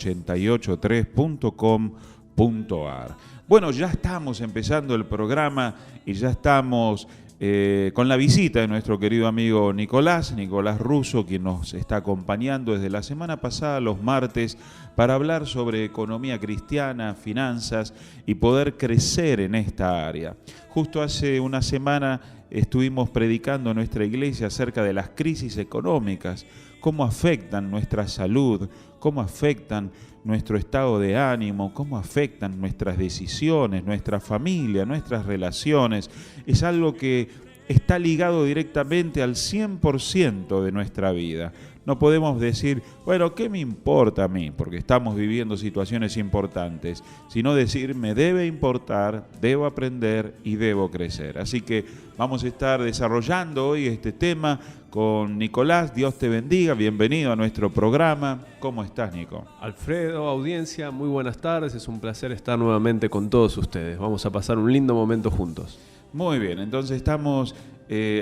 883.com.ar. Bueno, ya estamos empezando el programa y ya estamos con la visita de nuestro querido amigo Nicolás Russo, quien nos está acompañando desde la semana pasada, los martes, para hablar sobre economía cristiana, finanzas y poder crecer en esta área. Justo hace una semana estuvimos predicando en nuestra iglesia acerca de las crisis económicas, cómo afectan nuestra salud, cómo afectan nuestro estado de ánimo, cómo afectan nuestras decisiones, nuestra familia, nuestras relaciones. Es algo que está ligado directamente al 100% de nuestra vida. No podemos decir, bueno, ¿qué me importa a mí? Porque estamos viviendo situaciones importantes, sino decir, me debe importar, debo aprender y debo crecer. Así que vamos a estar desarrollando hoy este tema con Nicolás. Dios te bendiga, bienvenido a nuestro programa. ¿Cómo estás, Nico? Alfredo, audiencia, muy buenas tardes. Es un placer estar nuevamente con todos ustedes. Vamos a pasar un lindo momento juntos. Muy bien, entonces estamos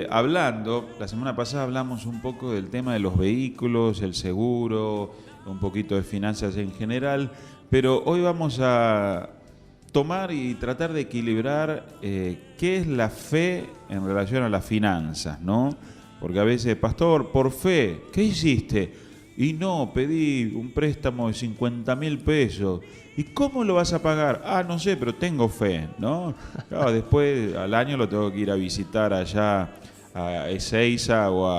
hablando, la semana pasada hablamos un poco del tema de los vehículos, el seguro, un poquito de finanzas en general, pero hoy vamos a tomar y tratar de equilibrar qué es la fe en relación a las finanzas, ¿no? Porque a veces, pastor, por fe, ¿qué hiciste? Y no, pedí un préstamo de 50.000 pesos. ¿Y cómo lo vas a pagar? Ah, no sé, pero tengo fe, ¿no? Claro, después al año lo tengo que ir a visitar allá a Ezeiza o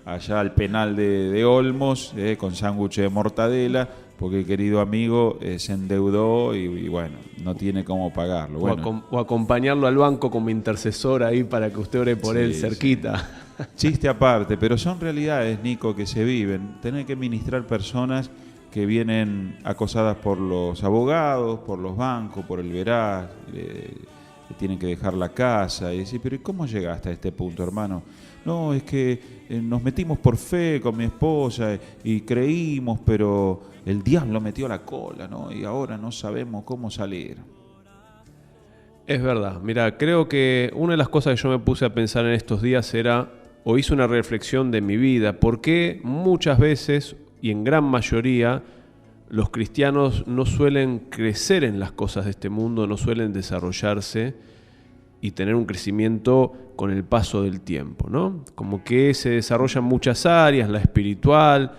allá al penal de Olmos con sándwich de mortadela, porque el querido amigo se endeudó y bueno, no tiene cómo pagarlo. Bueno, o acompañarlo al banco como intercesor ahí para que usted ore por él cerquita. Sí. Chiste aparte, pero son realidades, Nico, que se viven. Tener que ministrar personas que vienen acosadas por los abogados, por los bancos, por el veraz, le tienen que dejar la casa y decir, pero ¿y cómo llegaste a este punto, hermano? No, es que nos metimos por fe con mi esposa y creímos, pero el diablo metió la cola, ¿no? Y ahora no sabemos cómo salir. Es verdad, mira, creo que una de las cosas que yo me puse a pensar en estos días era, o hice una reflexión de mi vida, por qué muchas veces y en gran mayoría los cristianos no suelen crecer en las cosas de este mundo, no suelen desarrollarse y tener un crecimiento con el paso del tiempo, ¿no? Como que se desarrollan muchas áreas, la espiritual,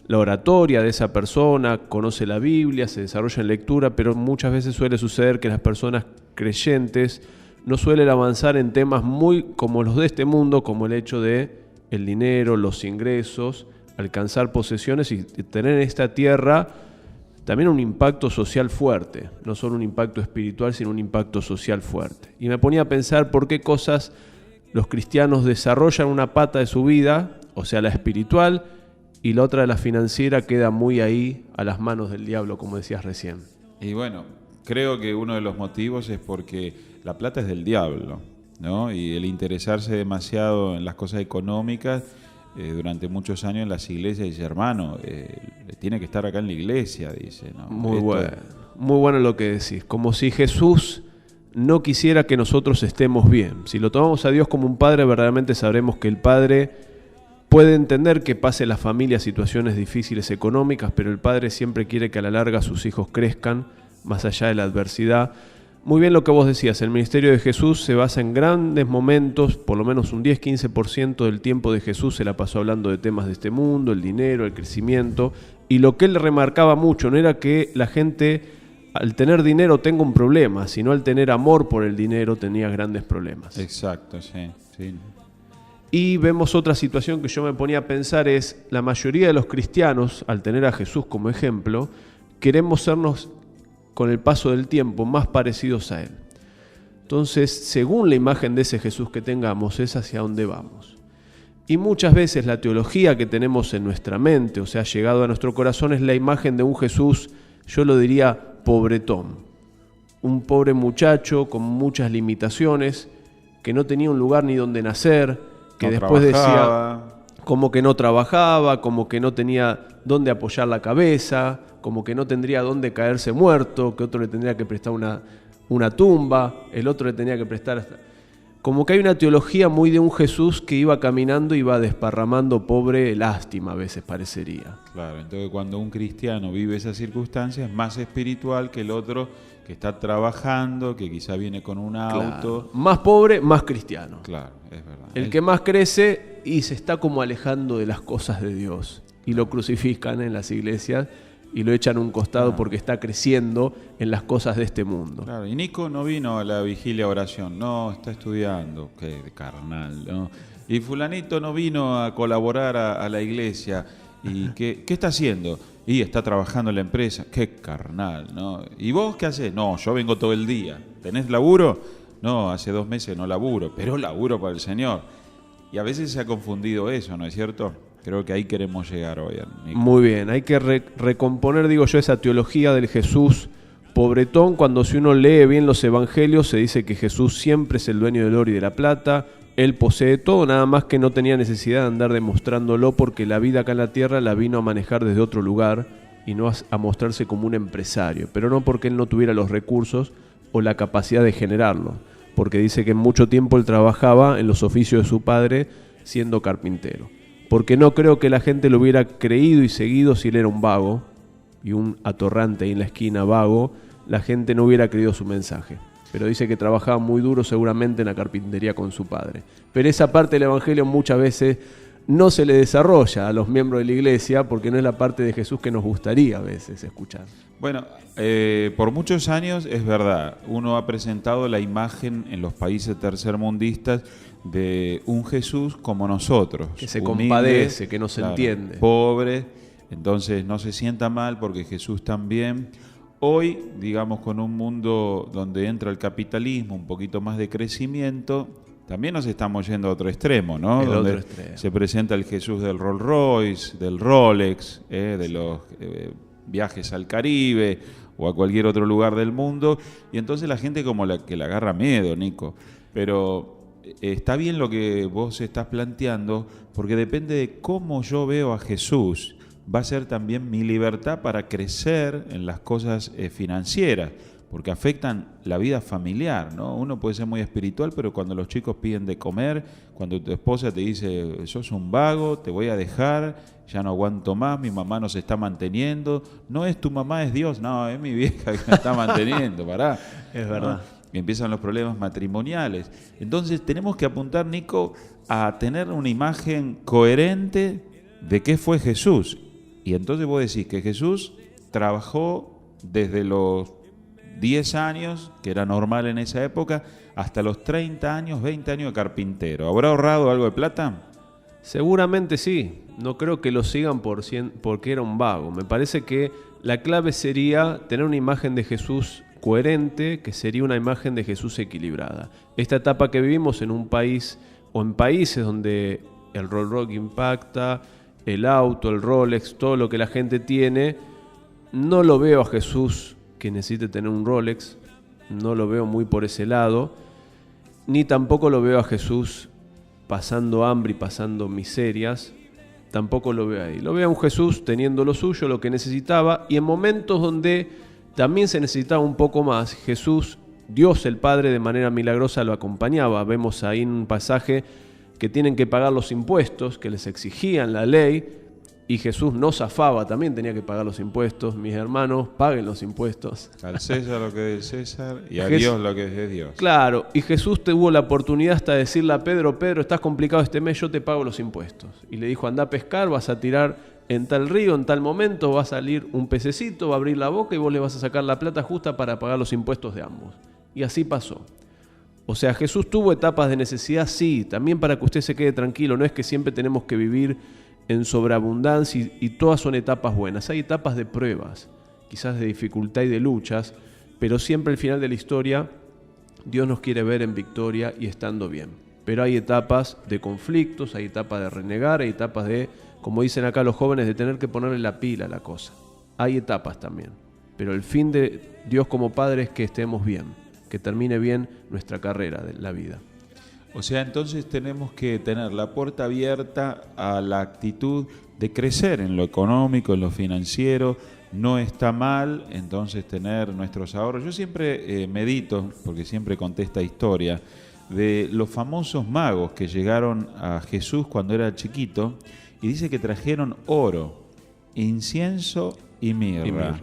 la oratoria de esa persona, conoce la Biblia, se desarrolla en lectura, pero muchas veces suele suceder que las personas creyentes no suelen avanzar en temas muy como los de este mundo, como el hecho de el dinero, los ingresos, alcanzar posesiones y tener en esta tierra también un impacto social fuerte, no solo un impacto espiritual, sino un impacto social fuerte. Y me ponía a pensar por qué cosas los cristianos desarrollan una pata de su vida, o sea, la espiritual, y la otra, la financiera, queda muy ahí a las manos del diablo, como decías recién. Y bueno, creo que uno de los motivos es porque la plata es del diablo, ¿no? Y el interesarse demasiado en las cosas económicas, durante muchos años en las iglesias, dice, hermano, tiene que estar acá en la iglesia, dice, ¿no? Muy bueno lo que decís, como si Jesús no quisiera que nosotros estemos bien. Si lo tomamos a Dios como un padre, verdaderamente sabremos que el padre puede entender que pase la familia situaciones difíciles económicas, pero el padre siempre quiere que a la larga sus hijos crezcan más allá de la adversidad. Muy bien lo que vos decías, el ministerio de Jesús se basa en grandes momentos, por lo menos un 10-15% del tiempo de Jesús se la pasó hablando de temas de este mundo, el dinero, el crecimiento, y lo que él remarcaba mucho no era que la gente al tener dinero tenga un problema, sino al tener amor por el dinero tenía grandes problemas. Exacto, sí. Y vemos otra situación que yo me ponía a pensar es, la mayoría de los cristianos, al tener a Jesús como ejemplo, queremos sernos con el paso del tiempo más parecidos a Él. Entonces, según la imagen de ese Jesús que tengamos, es hacia dónde vamos. Y muchas veces la teología que tenemos en nuestra mente, o sea, llegado a nuestro corazón, es la imagen de un Jesús, yo lo diría, pobretón. Un pobre muchacho con muchas limitaciones, que no tenía un lugar ni donde nacer, que no después decía como que no trabajaba, como que no tenía dónde apoyar la cabeza, como que no tendría dónde caerse muerto, que otro le tendría que prestar una tumba, el otro le tenía que prestar... como que hay una teología muy de un Jesús que iba caminando y iba desparramando pobre lástima, a veces parecería. Claro, entonces cuando un cristiano vive esas circunstancias es más espiritual que el otro que está trabajando, que quizá viene con un auto. Claro. Más pobre, más cristiano. Claro, es verdad. El que más crece y se está como alejando de las cosas de Dios. Y lo crucifican en las iglesias y lo echan a un costado porque está creciendo en las cosas de este mundo. Claro, y Nico no vino a la vigilia oración, no, está estudiando, qué carnal, ¿no? Y fulanito no vino a colaborar a la iglesia, ¿y qué está haciendo? Y está trabajando en la empresa, qué carnal, ¿no? ¿Y vos qué haces? No, yo vengo todo el día. ¿Tenés laburo? No, hace 2 meses no laburo, pero laburo para el Señor. Y a veces se ha confundido eso, ¿no es cierto? Creo que ahí queremos llegar hoy, Nico. Muy bien, hay que recomponer, digo yo, esa teología del Jesús pobretón. Cuando si uno lee bien los evangelios, se dice que Jesús siempre es el dueño del oro y de la plata, Él posee todo, nada más que no tenía necesidad de andar demostrándolo porque la vida acá en la tierra la vino a manejar desde otro lugar y no a mostrarse como un empresario, pero no porque Él no tuviera los recursos o la capacidad de generarlo, porque dice que en mucho tiempo Él trabajaba en los oficios de su padre siendo carpintero. Porque no creo que la gente lo hubiera creído y seguido si él era un vago y un atorrante ahí en la esquina vago, la gente no hubiera creído su mensaje. Pero dice que trabajaba muy duro seguramente en la carpintería con su padre. Pero esa parte del evangelio muchas veces no se le desarrolla a los miembros de la iglesia porque no es la parte de Jesús que nos gustaría a veces escuchar. Bueno, por muchos años es verdad, uno ha presentado la imagen en los países tercermundistas de un Jesús como nosotros. Que se humilde, compadece, que nos claro, entiende. Pobre, entonces no se sienta mal porque Jesús también. Hoy, digamos, con un mundo donde entra el capitalismo, un poquito más de crecimiento, también nos estamos yendo a otro extremo, ¿no? Donde otro extremo. se presenta el Jesús del Rolls Royce, del Rolex, de los viajes al Caribe o a cualquier otro lugar del mundo, y entonces la gente como que le agarra miedo, Nico. Pero está bien lo que vos estás planteando, porque depende de cómo yo veo a Jesús, va a ser también mi libertad para crecer en las cosas financieras, porque afectan la vida familiar, ¿no? Uno puede ser muy espiritual, pero cuando los chicos piden de comer, cuando tu esposa te dice, sos un vago, te voy a dejar, ya no aguanto más, mi mamá nos está manteniendo, no es tu mamá, es Dios, no, es mi vieja que me está manteniendo, pará. Es verdad. ¿No? Y empiezan los problemas matrimoniales. Entonces tenemos que apuntar, Nico, a tener una imagen coherente de qué fue Jesús. Y entonces vos decís que Jesús trabajó desde los 10 años, que era normal en esa época, hasta los 30 años, 20 años de carpintero. ¿Habrá ahorrado algo de plata? Seguramente sí. No creo que lo sigan porque era un vago. Me parece que la clave sería tener una imagen de Jesús coherente, que sería una imagen de Jesús equilibrada. Esta etapa que vivimos en un país o en países donde el Rolls Royce impacta, el auto, el Rolex, todo lo que la gente tiene, no lo veo a Jesús que necesite tener un Rolex, no lo veo muy por ese lado, ni tampoco lo veo a Jesús pasando hambre y pasando miserias, tampoco lo veo ahí. Lo veo a un Jesús teniendo lo suyo, lo que necesitaba, y en momentos donde también se necesitaba un poco más, Jesús, Dios el Padre, de manera milagrosa lo acompañaba. Vemos ahí en un pasaje que tienen que pagar los impuestos, que les exigían la ley, y Jesús no zafaba, también tenía que pagar los impuestos. Mis hermanos, paguen los impuestos. Al César lo que es de César y a Dios lo que es de Dios. Claro, y Jesús tuvo la oportunidad hasta de decirle a Pedro, estás complicado este mes, yo te pago los impuestos. Y le dijo, anda a pescar, vas a tirar en tal río, en tal momento, va a salir un pececito, va a abrir la boca y vos le vas a sacar la plata justa para pagar los impuestos de ambos. Y así pasó. O sea, Jesús tuvo etapas de necesidad, sí, también para que usted se quede tranquilo, no es que siempre tenemos que vivir en sobreabundancia y todas son etapas buenas. Hay etapas de pruebas, quizás de dificultad y de luchas, pero siempre al final de la historia Dios nos quiere ver en victoria y estando bien. Pero hay etapas de conflictos, hay etapas de renegar, hay etapas de, como dicen acá los jóvenes, de tener que ponerle la pila a la cosa. Hay etapas también, pero el fin de Dios como Padre es que estemos bien, que termine bien nuestra carrera de la vida. O sea, entonces tenemos que tener la puerta abierta a la actitud de crecer en lo económico, en lo financiero. No está mal, entonces, tener nuestros ahorros. Yo siempre medito, porque siempre conté esta historia, de los famosos magos que llegaron a Jesús cuando era chiquito y dice que trajeron oro, incienso y mirra,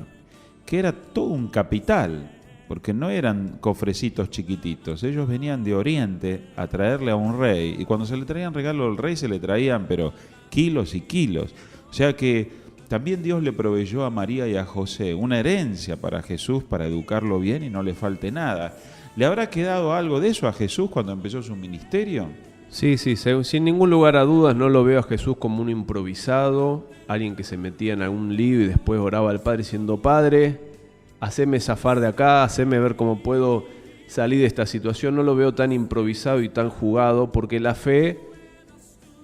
que era todo un capital, porque no eran cofrecitos chiquititos, ellos venían de Oriente a traerle a un rey, y cuando se le traían regalo al rey se le traían pero kilos y kilos, o sea que también Dios le proveyó a María y a José una herencia para Jesús, para educarlo bien y no le falte nada. ¿Le habrá quedado algo de eso a Jesús cuando empezó su ministerio? Sí, sin ningún lugar a dudas no lo veo a Jesús como un improvisado, alguien que se metía en algún lío y después oraba al Padre diciendo: Padre, haceme zafar de acá, haceme ver cómo puedo salir de esta situación. No lo veo tan improvisado y tan jugado, porque la fe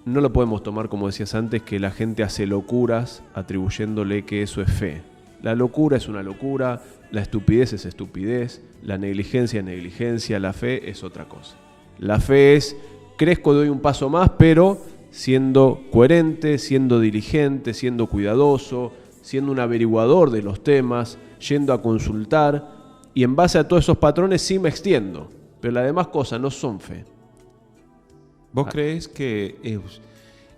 no lo podemos tomar, como decías antes, que la gente hace locuras atribuyéndole que eso es fe. La locura es una locura, la estupidez es estupidez, la negligencia es negligencia, la fe es otra cosa. La fe es: crezco, doy un paso más, pero siendo coherente, siendo diligente, siendo cuidadoso, siendo un averiguador de los temas, yendo a consultar, y en base a todos esos patrones sí me extiendo, pero las demás cosas no son fe. ¿Vos creés que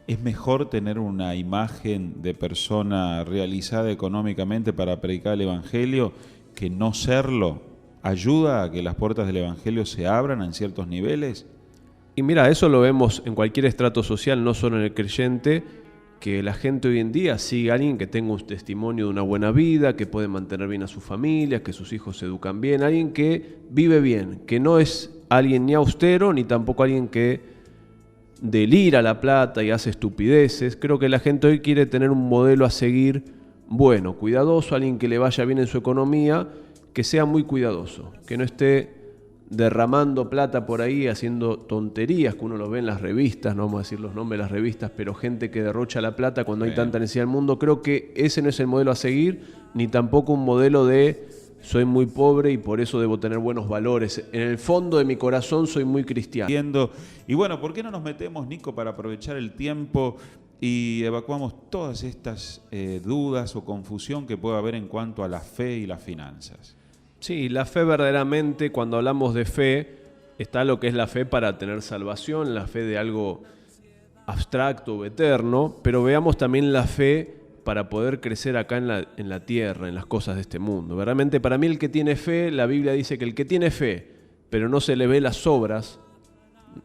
es mejor tener una imagen de persona realizada económicamente para predicar el Evangelio que no serlo? ¿Ayuda a que las puertas del Evangelio se abran en ciertos niveles? Y mira, eso lo vemos en cualquier estrato social, no solo en el creyente, que la gente hoy en día sigue a alguien que tenga un testimonio de una buena vida, que puede mantener bien a su familia, que sus hijos se educan bien, alguien que vive bien, que no es alguien ni austero, ni tampoco alguien que delira la plata y hace estupideces. Creo que la gente hoy quiere tener un modelo a seguir bueno, cuidadoso, alguien que le vaya bien en su economía, que sea muy cuidadoso, que no esté derramando plata por ahí, haciendo tonterías que uno lo ve en las revistas, no vamos a decir los nombres de las revistas, pero gente que derrocha la plata cuando hay tanta necesidad del mundo. Creo que ese no es el modelo a seguir, ni tampoco un modelo de soy muy pobre y por eso debo tener buenos valores. En el fondo de mi corazón soy muy cristiano. Y bueno, ¿por qué no nos metemos, Nico, para aprovechar el tiempo y evacuamos todas estas dudas o confusión que pueda haber en cuanto a la fe y las finanzas? Sí, la fe verdaderamente, cuando hablamos de fe, está lo que es la fe para tener salvación, la fe de algo abstracto o eterno, pero veamos también la fe para poder crecer acá en la tierra, en las cosas de este mundo. Verdaderamente para mí el que tiene fe, la Biblia dice que el que tiene fe, pero no se le ve las obras,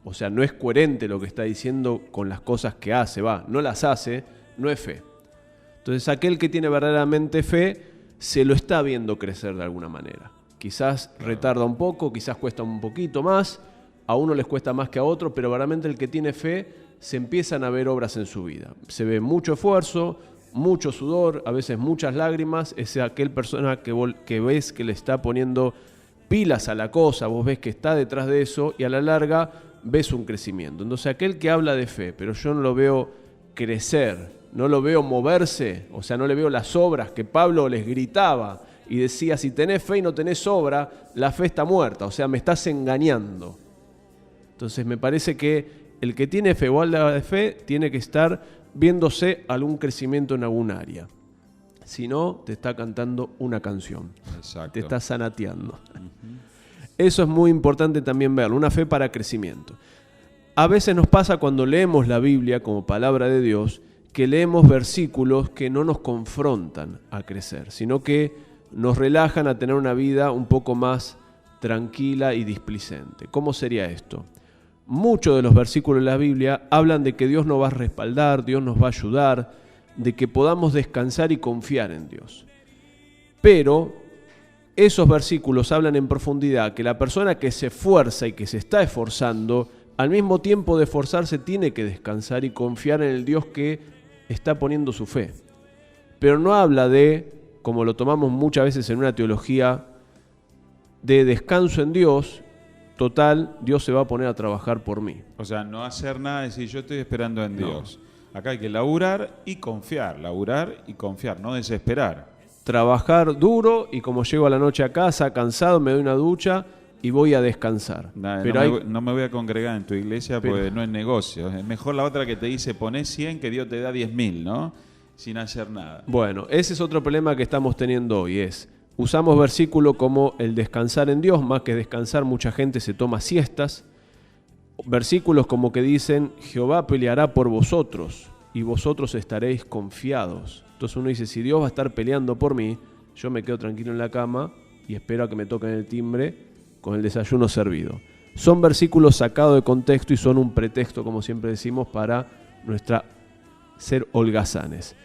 o sea, no es coherente lo que está diciendo con las cosas que hace, no las hace, no es fe. Entonces aquel que tiene verdaderamente fe, se lo está viendo crecer de alguna manera. Quizás retarda un poco, quizás cuesta un poquito más, a uno les cuesta más que a otro, pero verdaderamente el que tiene fe, se empiezan a ver obras en su vida. Se ve mucho esfuerzo, mucho sudor, a veces muchas lágrimas. Es aquel persona que ves que le está poniendo pilas a la cosa, vos ves que está detrás de eso y a la larga ves un crecimiento. Entonces aquel que habla de fe, pero yo no lo veo crecer, no lo veo moverse, o sea, no le veo las obras que Pablo les gritaba y decía: si tenés fe y no tenés obra, la fe está muerta, o sea, me estás engañando. Entonces me parece que el que tiene fe o habla de fe tiene que estar viéndose algún crecimiento en algún área. Si no, te está cantando una canción. Exacto. Te está sanateando. Eso es muy importante también verlo, una fe para crecimiento. A veces nos pasa cuando leemos la Biblia como palabra de Dios, que leemos versículos que no nos confrontan a crecer, sino que nos relajan a tener una vida un poco más tranquila y displicente. ¿Cómo sería esto? Muchos de los versículos de la Biblia hablan de que Dios nos va a respaldar, Dios nos va a ayudar, de que podamos descansar y confiar en Dios. Pero esos versículos hablan en profundidad que la persona que se esfuerza y que se está esforzando, al mismo tiempo de esforzarse, tiene que descansar y confiar en el Dios que está poniendo su fe. Pero no habla de, como lo tomamos muchas veces en una teología, de descanso en Dios. Total, Dios se va a poner a trabajar por mí. O sea, no hacer nada, decir yo estoy esperando en Dios. Acá hay que laburar y confiar, no desesperar. Trabajar duro y como llego a la noche a casa cansado, me doy una ducha y voy a descansar. No me voy a congregar en tu iglesia porque no es negocio. Es mejor la otra que te dice ponés 100 que Dios te da 10.000, ¿no? Sin hacer nada. Bueno, ese es otro problema que estamos teniendo hoy, usamos versículos como el descansar en Dios, más que descansar mucha gente se toma siestas, Versículos como que dicen, Jehová peleará por vosotros y vosotros estaréis confiados. Entonces uno dice, si Dios va a estar peleando por mí, yo me quedo tranquilo en la cama y espero a que me toquen el timbre con el desayuno servido. Son versículos sacados de contexto y son un pretexto, como siempre decimos, para nuestra ser holgazanes.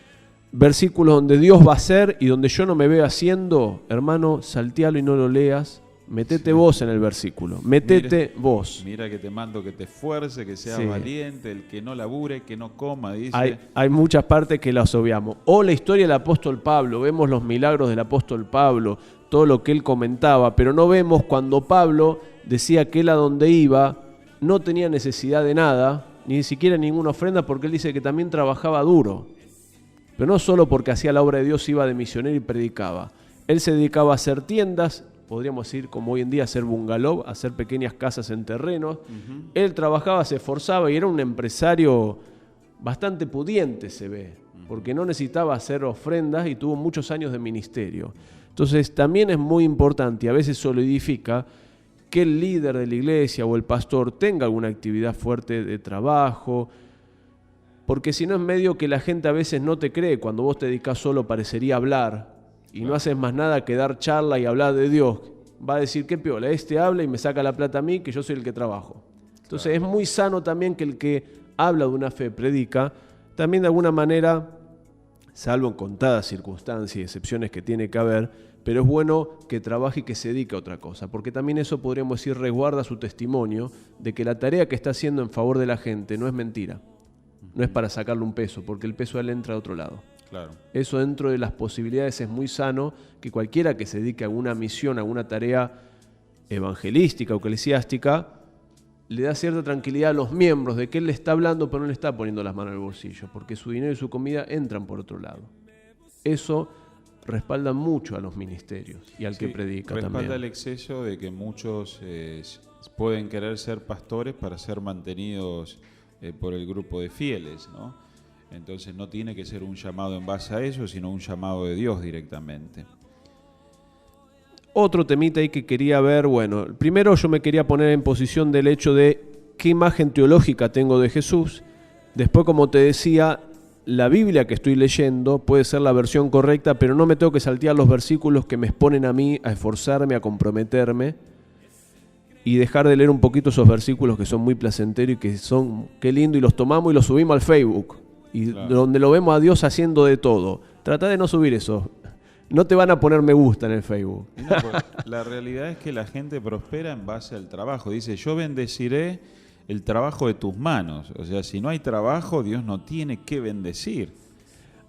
Versículos donde Dios va a hacer y donde yo no me veo haciendo, hermano, saltealo y no lo leas. Metete vos en el versículo, metete vos. Mira que te mando que te esfuerce, que seas valiente, el que no labure, que no coma, dice. Hay muchas partes que las obviamos. O la historia del apóstol Pablo, vemos los milagros del apóstol Pablo, todo lo que él comentaba, pero no vemos cuando Pablo decía que él a donde iba no tenía necesidad de nada, ni siquiera ninguna ofrenda, porque él dice que también trabajaba duro. Pero no solo porque hacía la obra de Dios, iba de misionero y predicaba. Él se dedicaba a hacer tiendas, podríamos decir como hoy en día, hacer bungalow, hacer pequeñas casas en terrenos. Él trabajaba, se esforzaba y era un empresario bastante pudiente, se ve, porque no necesitaba hacer ofrendas y tuvo muchos años de ministerio. Entonces también es muy importante, a veces solidifica, que el líder de la iglesia o el pastor tenga alguna actividad fuerte de trabajo, porque si no es medio que la gente a veces no te cree. Cuando vos te dedicás solo parecería hablar y no haces más nada que dar charla y hablar de Dios. Va a decir, qué piola, este habla y me saca la plata a mí, que yo soy el que trabajo. Entonces es muy sano también que el que habla de una fe, predica, también de alguna manera, salvo en contadas circunstancias y excepciones que tiene que haber, pero es bueno que trabaje y que se dedique a otra cosa, porque también eso, podríamos decir, resguarda su testimonio de que la tarea que está haciendo en favor de la gente no es mentira, no es para sacarle un peso, porque el peso a él entra de otro lado. Claro. Eso, dentro de las posibilidades, es muy sano que cualquiera que se dedique a alguna misión, a alguna tarea evangelística o eclesiástica, le da cierta tranquilidad a los miembros de que él le está hablando, pero no le está poniendo las manos en el bolsillo, porque su dinero y su comida entran por otro lado. Eso respalda mucho a los ministerios y al que predica también. Respalda el exceso de que muchos pueden querer ser pastores para ser mantenidos por el grupo de fieles, ¿no? Entonces no tiene que ser un llamado en base a eso, sino un llamado de Dios directamente. Otro temita ahí que quería ver, bueno, primero yo me quería poner en posición del hecho de qué imagen teológica tengo de Jesús. Después, como te decía, la Biblia que estoy leyendo puede ser la versión correcta, pero no me tengo que saltear los versículos que me exponen a mí a esforzarme, a comprometerme y dejar de leer un poquito esos versículos que son muy placenteros y que son, qué lindo, y los tomamos y los subimos al Facebook. Y claro, donde lo vemos a Dios haciendo de todo. Trata de no subir eso. No te van a poner me gusta en el Facebook. No, la realidad es que la gente prospera en base al trabajo. Dice, yo bendeciré el trabajo de tus manos. O sea, si no hay trabajo, Dios no tiene que bendecir.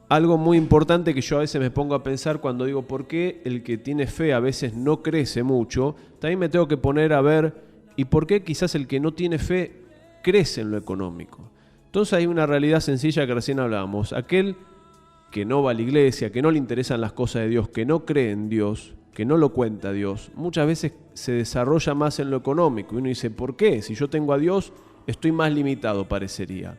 Algo muy importante que yo a veces me pongo a pensar cuando digo por qué el que tiene fe a veces no crece mucho, también me tengo que poner a ver y por qué quizás el que no tiene fe crece en lo económico. Entonces hay una realidad sencilla que recién hablábamos. Aquel que no va a la iglesia, que no le interesan las cosas de Dios, que no cree en Dios, que no lo cuenta Dios, muchas veces se desarrolla más en lo económico. Y uno dice, ¿por qué? Si yo tengo a Dios, estoy más limitado, parecería.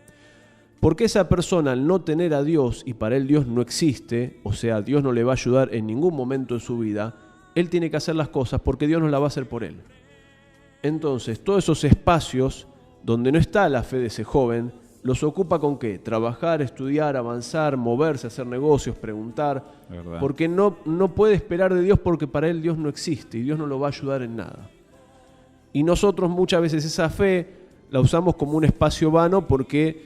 Porque esa persona, al no tener a Dios, y para él Dios no existe, o sea, Dios no le va a ayudar en ningún momento de su vida, él tiene que hacer las cosas porque Dios no las va a hacer por él. Entonces, todos esos espacios donde no está la fe de ese joven, los ocupa ¿con qué? Trabajar, estudiar, avanzar, moverse, hacer negocios, preguntar. ¿Verdad? Porque no puede esperar de Dios porque para él Dios no existe y Dios no lo va a ayudar en nada. Y nosotros muchas veces esa fe la usamos como un espacio vano porque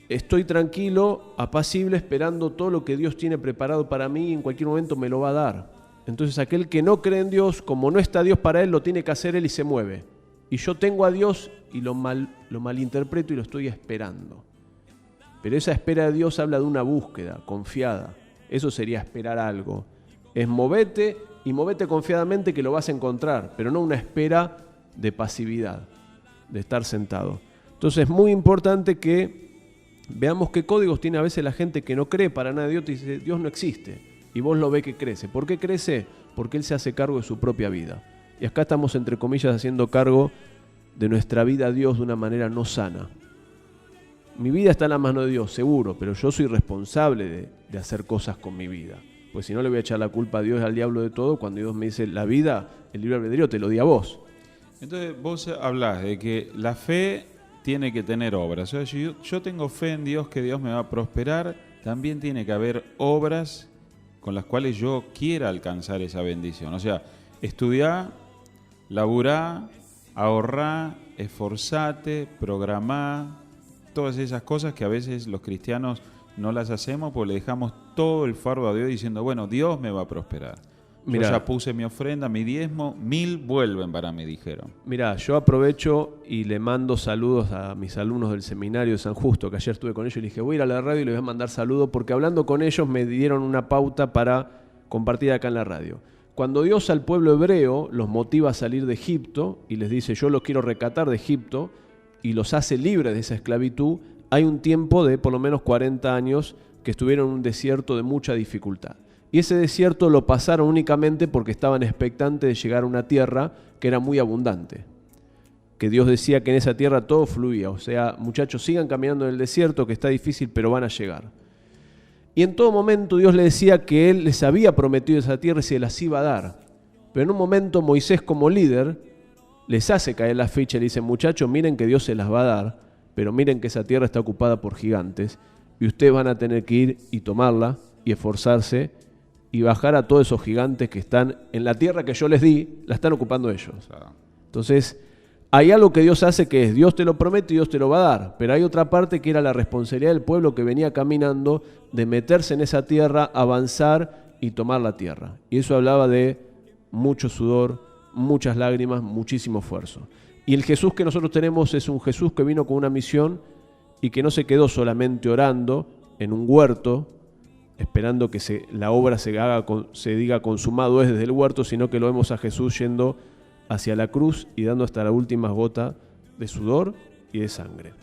estoy tranquilo, apacible, esperando todo lo que Dios tiene preparado para mí y en cualquier momento me lo va a dar. Entonces aquel que no cree en Dios, como no está Dios para él, lo tiene que hacer él y se mueve. Y yo tengo a Dios y lo malinterpreto y lo estoy esperando. Pero esa espera de Dios habla de una búsqueda confiada. Eso sería esperar algo. Es movete y movete confiadamente que lo vas a encontrar, pero no una espera de pasividad, de estar sentado. Entonces es muy importante que veamos qué códigos tiene a veces la gente que no cree para nada de Dios y dice, Dios no existe. Y vos lo ves que crece. ¿Por qué crece? Porque Él se hace cargo de su propia vida. Y acá estamos, entre comillas, haciendo cargo de nuestra vida a Dios de una manera no sana. Mi vida está en la mano de Dios, seguro, pero yo soy responsable de hacer cosas con mi vida. Pues si no, le voy a echar la culpa a Dios y al diablo de todo cuando Dios me dice, la vida, el libre albedrío te lo di a vos. Entonces vos hablás de que la fe tiene que tener obras. O sea, si yo tengo fe en Dios, que Dios me va a prosperar, también tiene que haber obras con las cuales yo quiera alcanzar esa bendición. O sea, estudiá, laburá, ahorrá, esforzate, programá, todas esas cosas que a veces los cristianos no las hacemos porque le dejamos todo el fardo a Dios diciendo, bueno, Dios me va a prosperar. Yo ya puse mi ofrenda, mi diezmo, 1000 vuelven para mí, dijeron. Mirá, yo aprovecho y le mando saludos a mis alumnos del seminario de San Justo, que ayer estuve con ellos y les dije, voy a ir a la radio y les voy a mandar saludos, porque hablando con ellos me dieron una pauta para compartir acá en la radio. Cuando Dios al pueblo hebreo los motiva a salir de Egipto y les dice, yo los quiero rescatar de Egipto, y los hace libres de esa esclavitud, hay un tiempo de por lo menos 40 años que estuvieron en un desierto de mucha dificultad. Y ese desierto lo pasaron únicamente porque estaban expectantes de llegar a una tierra que era muy abundante. Que Dios decía que en esa tierra todo fluía. O sea, muchachos, sigan caminando en el desierto, que está difícil, pero van a llegar. Y en todo momento Dios les decía que Él les había prometido esa tierra y se las iba a dar. Pero en un momento Moisés, como líder, les hace caer la ficha y le dice, muchachos, miren que Dios se las va a dar, pero miren que esa tierra está ocupada por gigantes y ustedes van a tener que ir y tomarla y esforzarse y bajar a todos esos gigantes que están en la tierra que yo les di, la están ocupando ellos. Entonces, hay algo que Dios hace que es, Dios te lo promete y Dios te lo va a dar, pero hay otra parte que era la responsabilidad del pueblo que venía caminando de meterse en esa tierra, avanzar y tomar la tierra. Y eso hablaba de mucho sudor, muchas lágrimas, muchísimo esfuerzo. Y el Jesús que nosotros tenemos es un Jesús que vino con una misión y que no se quedó solamente orando en un huerto, esperando que la obra se diga consumado es desde el huerto, sino que lo vemos a Jesús yendo hacia la cruz y dando hasta la última gota de sudor y de sangre.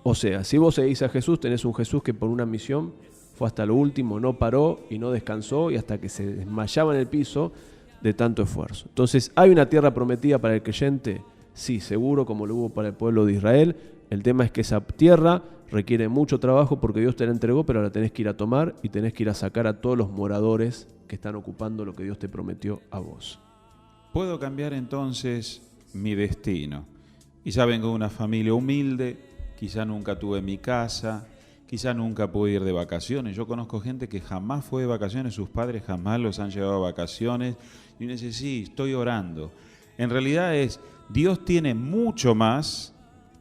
O sea, si vos seguís a Jesús, tenés un Jesús que por una misión fue hasta lo último, no paró y no descansó y hasta que se desmayaba en el piso de tanto esfuerzo. Entonces, ¿hay una tierra prometida para el creyente? Sí, seguro, como lo hubo para el pueblo de Israel. El tema es que esa tierra requiere mucho trabajo porque Dios te la entregó, pero la tenés que ir a tomar y tenés que ir a sacar a todos los moradores que están ocupando lo que Dios te prometió a vos. Puedo cambiar entonces mi destino. Quizá vengo de una familia humilde, quizá nunca tuve mi casa, quizá nunca pude ir de vacaciones. Yo conozco gente que jamás fue de vacaciones, sus padres jamás los han llevado a vacaciones. Y uno dice, sí, estoy orando. En realidad Dios tiene mucho más,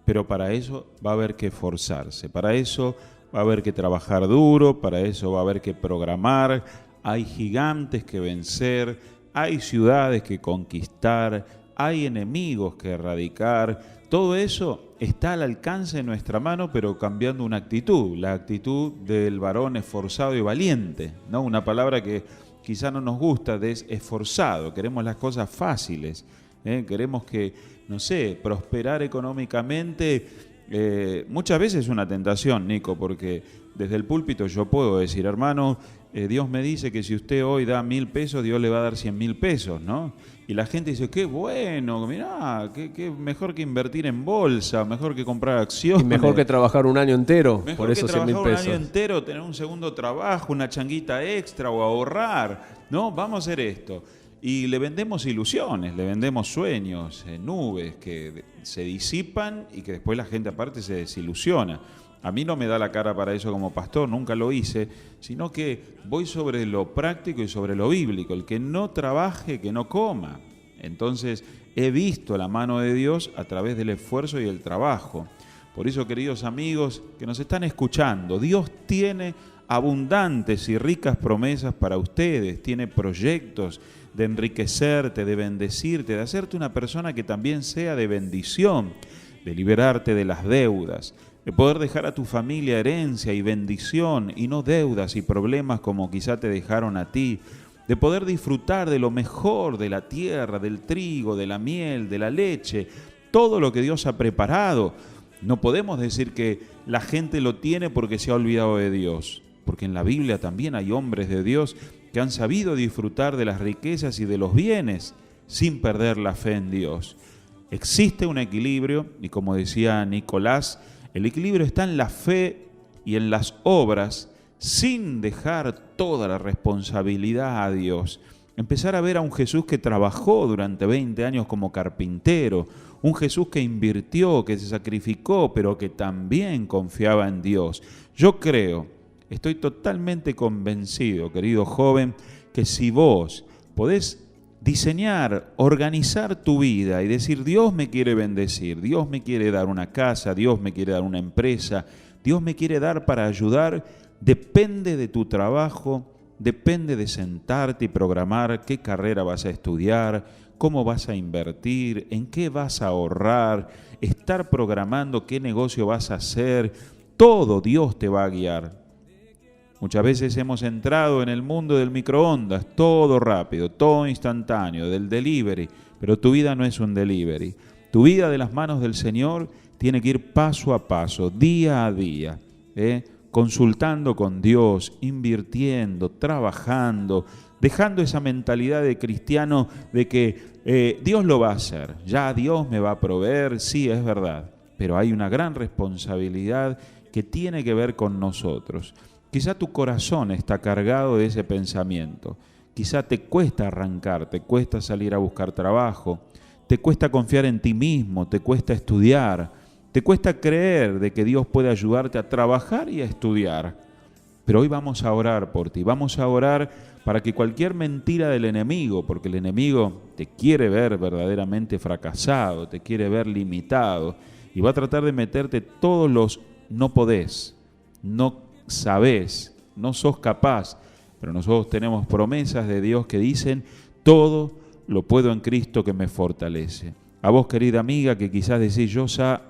pero para eso va a haber que esforzarse, para eso va a haber que trabajar duro, para eso va a haber que programar. Hay gigantes que vencer, hay ciudades que conquistar, hay enemigos que erradicar. Todo eso está al alcance de nuestra mano, pero cambiando una actitud, la actitud del varón esforzado y valiente, ¿no? Una palabra que quizá no nos gusta, de esforzado. Queremos las cosas fáciles, queremos que, no sé, prosperar económicamente. Muchas veces es una tentación, Nico, porque desde el púlpito yo puedo decir, hermano, Dios me dice que si usted hoy da 1.000 pesos, Dios le va a dar 100.000 pesos, ¿no? Y la gente dice, qué bueno, mirá, qué mejor que invertir en bolsa, mejor que comprar acciones. Y mejor que trabajar un año entero, mejor por esos 100.000 pesos. Mejor que trabajar un año entero, tener un segundo trabajo, una changuita extra o ahorrar, ¿no? Vamos a hacer esto. Y le vendemos ilusiones, le vendemos sueños, nubes que se disipan y que después la gente aparte se desilusiona. A mí no me da la cara para eso como pastor, nunca lo hice, sino que voy sobre lo práctico y sobre lo bíblico. El que no trabaje, que no coma. Entonces, he visto la mano de Dios a través del esfuerzo y el trabajo. Por eso, queridos amigos que nos están escuchando, Dios tiene abundantes y ricas promesas para ustedes, tiene proyectos de enriquecerte, de bendecirte, de hacerte una persona que también sea de bendición, de liberarte de las deudas, de poder dejar a tu familia herencia y bendición y no deudas y problemas como quizá te dejaron a ti, de poder disfrutar de lo mejor de la tierra, del trigo, de la miel, de la leche, todo lo que Dios ha preparado. No podemos decir que la gente lo tiene porque se ha olvidado de Dios, porque en la Biblia también hay hombres de Dios que han sabido disfrutar de las riquezas y de los bienes sin perder la fe en Dios. Existe un equilibrio y como decía Nicolás, el equilibrio está en la fe y en las obras sin dejar toda la responsabilidad a Dios. Empezar a ver a un Jesús que trabajó durante 20 años como carpintero, un Jesús que invirtió, que se sacrificó, pero que también confiaba en Dios. Yo creo, estoy totalmente convencido, querido joven, que si vos podés diseñar, organizar tu vida y decir, Dios me quiere bendecir, Dios me quiere dar una casa, Dios me quiere dar una empresa, Dios me quiere dar para ayudar, depende de tu trabajo, depende de sentarte y programar qué carrera vas a estudiar, cómo vas a invertir, en qué vas a ahorrar, estar programando qué negocio vas a hacer. Todo Dios te va a guiar. Muchas veces hemos entrado en el mundo del microondas, todo rápido, todo instantáneo, del delivery, pero tu vida no es un delivery. Tu vida de las manos del Señor tiene que ir paso a paso, día a día, consultando con Dios, invirtiendo, trabajando, dejando esa mentalidad de cristiano de que Dios lo va a hacer, ya Dios me va a proveer, sí, es verdad, pero hay una gran responsabilidad que tiene que ver con nosotros. Quizá tu corazón está cargado de ese pensamiento, quizá te cuesta arrancar, te cuesta salir a buscar trabajo, te cuesta confiar en ti mismo, te cuesta estudiar, te cuesta creer de que Dios puede ayudarte a trabajar y a estudiar. Pero hoy vamos a orar por ti, vamos a orar para que cualquier mentira del enemigo, porque el enemigo te quiere ver verdaderamente fracasado, te quiere ver limitado, y va a tratar de meterte todos los no podés, no sabés, no sos capaz, pero nosotros tenemos promesas de Dios que dicen, todo lo puedo en Cristo que me fortalece. A vos, querida amiga, que quizás decís, yo ya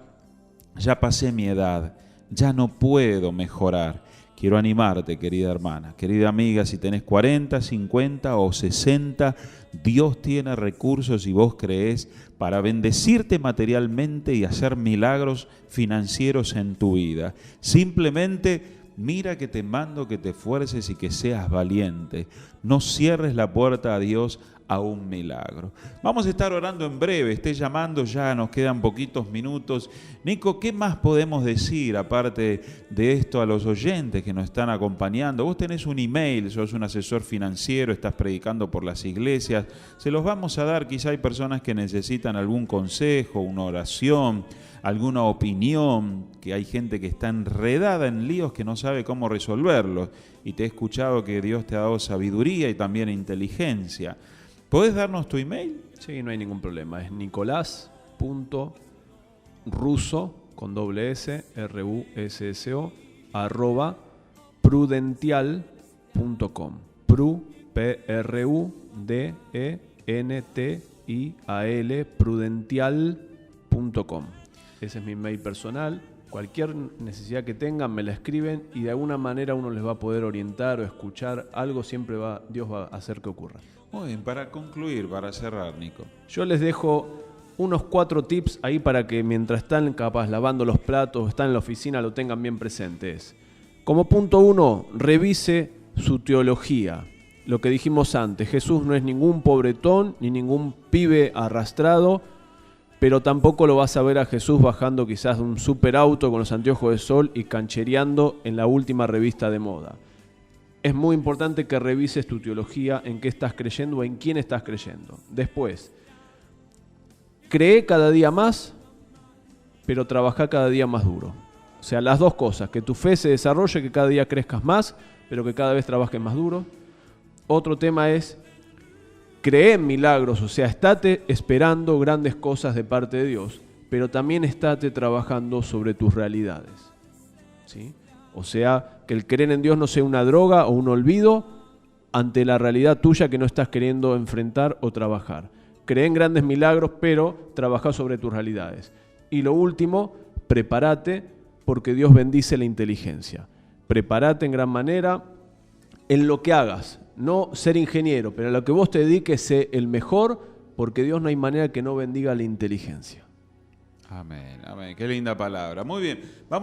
pasé mi edad, ya no puedo mejorar. Quiero animarte, querida hermana, querida amiga, si tenés 40, 50 o 60, Dios tiene recursos, si vos creés, para bendecirte materialmente y hacer milagros financieros en tu vida. Simplemente mira que te mando que te esfuerces y que seas valiente. No cierres la puerta a Dios a un milagro. Vamos a estar orando en breve, esté llamando, ya nos quedan poquitos minutos. Nico, ¿qué más podemos decir aparte de esto a los oyentes que nos están acompañando? Vos tenés un email, sos un asesor financiero, estás predicando por las iglesias, se los vamos a dar, quizá hay personas que necesitan algún consejo, una oración, alguna opinión, que hay gente que está enredada en líos que no sabe cómo resolverlos, y te he escuchado que Dios te ha dado sabiduría y también inteligencia. ¿Podés darnos tu email? Sí, no hay ningún problema. Es nicolás.russo, con doble S, R-U-S-S-O, @prudential.com. P-R-U-D-E-N-T-I-A-L, prudential.com. Ese es mi mail personal. Cualquier necesidad que tengan me la escriben y de alguna manera uno les va a poder orientar o escuchar. Algo siempre Dios va a hacer que ocurra. Muy bien, para concluir, para cerrar, Nico. Yo les dejo unos 4 tips ahí para que mientras están capaz lavando los platos, están en la oficina, lo tengan bien presentes. Como punto 1, revise su teología. Lo que dijimos antes, Jesús no es ningún pobretón ni ningún pibe arrastrado, pero tampoco lo vas a ver a Jesús bajando quizás de un superauto con los anteojos de sol y canchereando en la última revista de moda. Es muy importante que revises tu teología, en qué estás creyendo o en quién estás creyendo. Después, cree cada día más, pero trabaja cada día más duro. O sea, las dos cosas, que tu fe se desarrolle, que cada día crezcas más, pero que cada vez trabajes más duro. Otro tema es, cree en milagros, o sea, estate esperando grandes cosas de parte de Dios, pero también estate trabajando sobre tus realidades, ¿sí? O sea, que el creer en Dios no sea una droga o un olvido ante la realidad tuya que no estás queriendo enfrentar o trabajar. Cree en grandes milagros, pero trabaja sobre tus realidades. Y lo último, prepárate, porque Dios bendice la inteligencia. Prepárate en gran manera en lo que hagas. No ser ingeniero, pero a lo que vos te dediques, sé el mejor, porque Dios no hay manera que no bendiga la inteligencia. Amén, amén. Qué linda palabra. Muy bien. Vamos